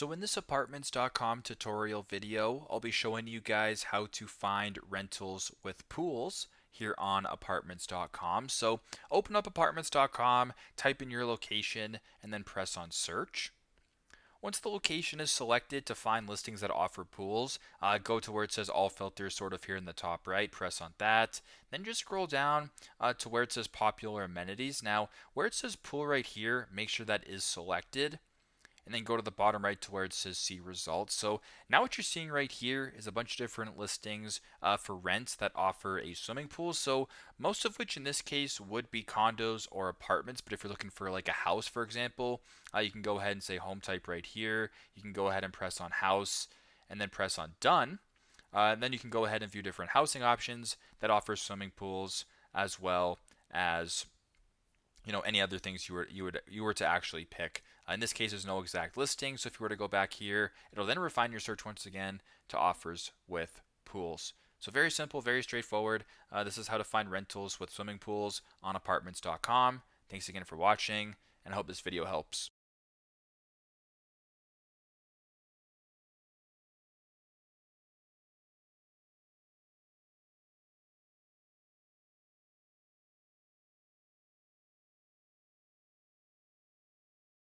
So in this apartments.com tutorial video, I'll be showing you guys how to find rentals with pools here on apartments.com. So open up apartments.com, type in your location, and then press on search. Once the location is selected to find listings that offer pools, go to where it says all filters sort of here in the top right, press on that. Then just scroll down to where it says popular amenities. Now, where it says pool right here, make sure that is selected and then go to the bottom right to where it says see results. So now what you're seeing right here is a bunch of different listings for rents that offer a swimming pool. So most of which in this case would be condos or apartments. But if you're looking for like a house, for example, you can go ahead and say home type right here. You can go ahead and press on house and then press on done. And then you can go ahead and view different housing options that offer swimming pools as well as any other things you were to actually pick. In this case, there's no exact listing, so if you were to go back here, it'll then refine your search once again to offers with pools. So very simple, very straightforward. This is how to find rentals with swimming pools on apartments.com. Thanks again for watching, and I hope this video helps.